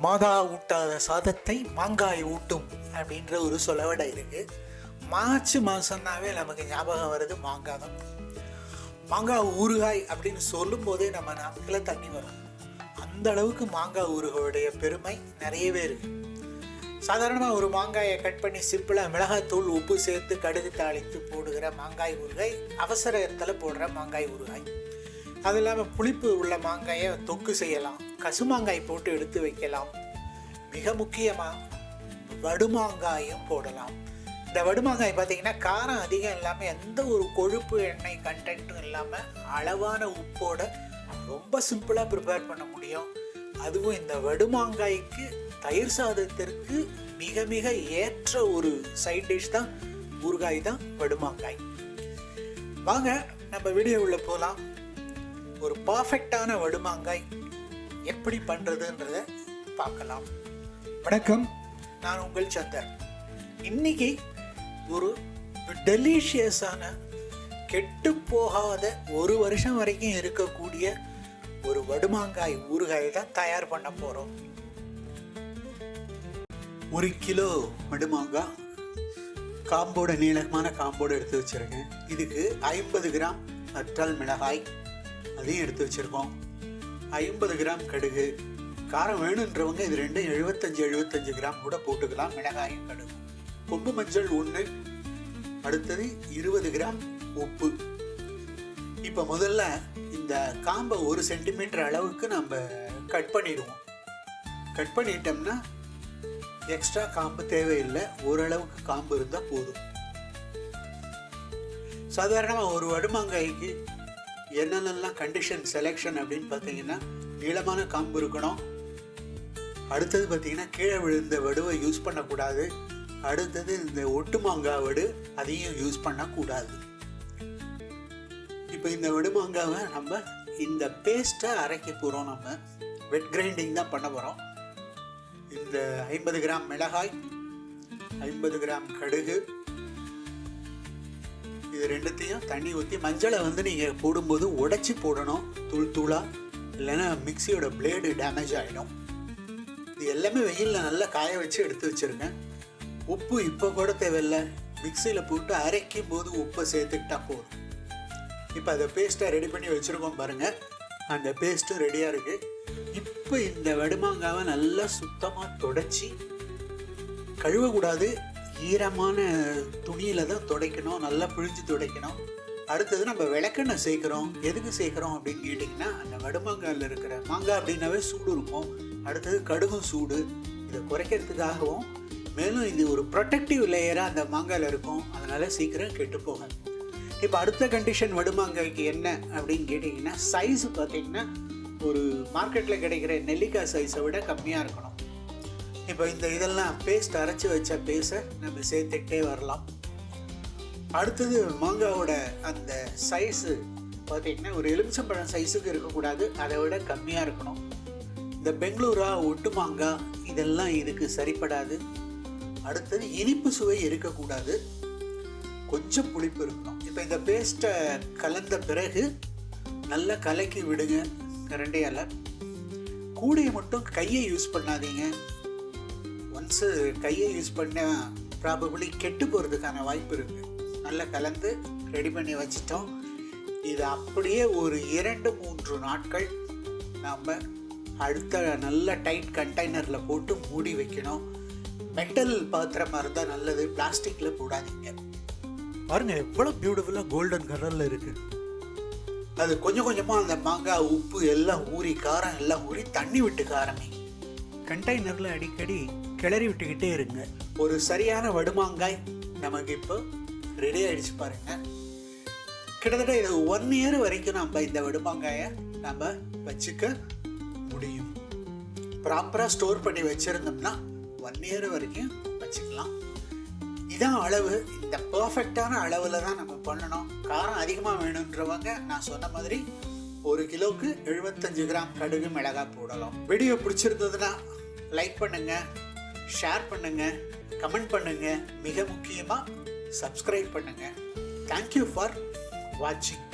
மாதா ஊட்டாத சாதத்தை மாங்காய் ஊட்டும் அப்படின்ற ஒரு சொலவடை இருக்கு. மார்ச் மாதம்னாவே நமக்கு ஞாபகம் வருது மாங்காய் தான். மாங்காய் ஊறுகாய் அப்படின்னு சொல்லும் போதே நம்ம நாக்கில் தண்ணி வரும். அந்த அளவுக்கு மாங்காய் ஊறுகாயுடைய பெருமை நிறையவே இருக்கு. சாதாரணமாக ஒரு மாங்காயை கட் பண்ணி சிம்பிளாக மிளகாத்தூள் உப்பு சேர்த்து கடுகு தாளித்து போடுகிற மாங்காய் ஊறுகாய், அவசரத்தில் போடுற மாங்காய் ஊறுகாய். அது இல்லாமல் புளிப்பு உள்ள மாங்காயை தொக்கு செய்யலாம், கசுமாங்காய் போட்டு எடுத்து வைக்கலாம். மிக முக்கியமாக வடுமாங்காயும் போடலாம். இந்த வடுமாங்காய் பார்த்திங்கன்னா காரம் அதிகம் இல்லாமல், எந்த ஒரு கொழுப்பு எண்ணெய் கண்டென்ட்டும் இல்லாமல் அளவான உப்போட ரொம்ப சிம்பிளாக ப்ரிப்பேர் பண்ண முடியும். அதுவும் இந்த வடுமாங்காய்க்கு தயிர் சாதத்திற்கு மிக மிக ஏற்ற ஒரு சைட் டிஷ் தான் ஊறுகாய் தான் வடுமாங்காய். வாங்க நம்ம வீடியோவுள்ள போகலாம். ஒரு பர்ஃபெக்டான வடுமாங்காய் எப்படி பண்ணுறதுன்றத பார்க்கலாம். வணக்கம், நான் உங்கள் சந்தர். இன்னைக்கு ஒரு டெலிஷியஸான, கெட்டு போகாத, ஒரு வருஷம் வரைக்கும் இருக்கக்கூடிய ஒரு வடுமாங்காய் ஊறுகாய் தான் தயார் பண்ண போகிறோம். 1 கிலோ வடுமாங்காய் காம்போட, நீளமான காம்போடு எடுத்து வச்சுருக்கேன். இதுக்கு 50 கிராம் வற்றல் மிளகாய் அதையும் எடுத்து வச்சுருக்கோம். 50 கிராம் கடுகு. காரம் வேணுன்றவங்க இது ரெண்டும் 75 கிராம் கூட போட்டுக்கலாம், மிளகாயும் கடுகு. கொம்பு மஞ்சள் 1. அடுத்தது 20 கிராம் உப்பு. இப்போ முதல்ல இந்த காம்பை 1 சென்டிமீட்டர் அளவுக்கு நம்ம கட் பண்ணிடுவோம். கட் பண்ணிட்டோம்னா எக்ஸ்ட்ரா காம்பு தேவையில்லை, ஓரளவுக்கு காம்பு இருந்தால் போதும். சாதாரணமாக ஒரு வடுமாங்காய்க்கு என்னென்னலாம் கண்டிஷன் செலெக்ஷன் அப்படின்னு பார்த்தீங்கன்னா, நீளமான காம்பு இருக்கணும். அடுத்தது பார்த்தீங்கன்னா கீழே விழுந்த வடுவை யூஸ் பண்ணக்கூடாது. அடுத்தது இந்த ஒட்டு மாங்காய் வடு, அதையும் யூஸ் பண்ணக்கூடாது. இப்போ இந்த வடுமாங்காவை நம்ம இந்த பேஸ்ட்டை அரைக்க போகிறோம். நம்ம வெட் கிரைண்டிங் தான் பண்ண போகிறோம். இந்த 50 கிராம் மிளகாய், 50 கிராம் கடுகு, இது ரெண்டுத்தையும் தண்ணி ஊற்றி, மஞ்சளை நீங்கள் போடும்போது உடைச்சி போடணும், தூள் தூளாக, இல்லைன்னா மிக்சியோட பிளேடு டேமேஜ் ஆகிடும். இது எல்லாமே வெயிலில் நல்லா காய வச்சு எடுத்து வச்சுருக்கேன். உப்பு இப்போ கூட தேவையில்லை, மிக்சியில் போட்டு அரைக்கும் போது உப்பை சேர்த்துக்கிட்டா போதும். இப்போ அதை பேஸ்ட்டை ரெடி பண்ணி வச்சுருக்கோம் பாருங்கள். அந்த பேஸ்ட்டும் ரெடியாக இருக்குது. இப்போ இந்த வடுமாங்காவை நல்லா சுத்தமாக துடைச்சி, கழுவக்கூடாது, ஈரமான துணியில் தான் துடைக்கணும், நல்லா பிழிஞ்சு துடைக்கணும். அடுத்தது நம்ம விளக்கெண்ணெய் சேர்க்குறோம். எதுக்கு சேர்க்குறோம் அப்படின்னு கேட்டிங்கன்னா, அந்த வடுமாங்காயில் இருக்கிற, மாங்காய் அப்படின்னாவே சூடு இருக்கும், அடுத்தது கடுகும் சூடு, இதை குறைக்கிறதுக்காகவும், மேலும் இது ஒரு ப்ரொடெக்டிவ் லேயராக அந்த மாங்காயில் இருக்கும், அதனால் சீக்கிரம் கெட்டு போகாது. இப்போ அடுத்த கண்டிஷன் வடுமாங்காய்க்கு என்ன அப்படின்னு கேட்டிங்கன்னா, சைஸு பார்த்திங்கன்னா ஒரு மார்க்கெட்டில் கிடைக்கிற நெல்லிக்காய் சைஸை விட கம்மியாக இருக்கணும். இப்போ இதெல்லாம் பேஸ்ட் அரைச்சி வச்ச பேஸ்ட்டை நம்ம சேர்த்துக்கிட்டே வரலாம். அடுத்தது மாங்காவோட அந்த சைஸு பார்த்திங்கன்னா ஒரு எலுமிச்சம்பழம் சைஸுக்கு இருக்கக்கூடாது, அதை விட கம்மியாக இருக்கணும். இந்த பெங்களூரா, ஒட்டு மாங்காய் இதெல்லாம் இதுக்கு சரிப்படாது. அடுத்தது இனிப்பு சுவை இருக்கக்கூடாது, கொஞ்சம் புளிப்பு இருக்கணும். இப்போ இந்த பேஸ்ட்டை கலந்த பிறகு நல்லா கலக்கி விடுங்க கரண்டியால். கூடையை மட்டும் கையை யூஸ் பண்ணாதீங்க. ஒன்ஸு கையை யூஸ் பண்ணால் ப்ராபபிளி கெட்டு போகிறதுக்கான வாய்ப்பு இருக்குது. நல்லா கலந்து ரெடி பண்ணி வச்சிட்டோம். இது அப்படியே ஒரு 2-3 நாட்கள் நாம் அடுத்த நல்ல டைட் கண்டெய்னரில் போட்டு மூடி வைக்கணும். மெட்டல் பாத்திரமாக இருந்தால் நல்லது, பிளாஸ்டிக்கில் போடாதீங்க. பாருங்கள் எவ்வளோ பியூட்டிஃபுல்லாக கோல்டன் கலரில் இருக்குது. அது கொஞ்சம் கொஞ்சமாக அந்த மாங்காய் உப்பு எல்லாம் ஊறி, காரம் எல்லாம் ஊறி தண்ணி விட்டுக்க ஆரம்பிங்க. கண்டெய்னரில் அடிக்கடி கிளறி விட்டுக்கிட்டே இருங்க. ஒரு சரியான வடுமாங்காய் நமக்கு இப்போ ரெடி ஆகிடுச்சு பாருங்கள். கிட்டத்தட்ட இது 1 இயர் வரைக்கும் நம்ம இந்த வடுமாங்காயை நம்ம வச்சுக்க முடியும். ப்ராப்பராக ஸ்டோர் பண்ணி வச்சுருந்தோம்னா 1 இயர் வரைக்கும் வச்சுக்கலாம். இதான் அளவு. இந்த பர்ஃபெக்டான அளவில் தான் நம்ம பண்ணணும். காரம் அதிகமாக வேணுன்றவங்க நான் சொன்ன மாதிரி 1 கிலோவுக்கு 75 கிராம் கடுகு மிளகாய் போடலாம். வீடியோ பிடிச்சிருந்ததுன்னா லைக் பண்ணுங்கள், ஷேர் பண்ணுங்கள், கமெண்ட் பண்ணுங்கள், மிக முக்கியமாக சப்ஸ்கிரைப் பண்ணுங்கள். தேங்க்யூ ஃபார் வாட்சிங்.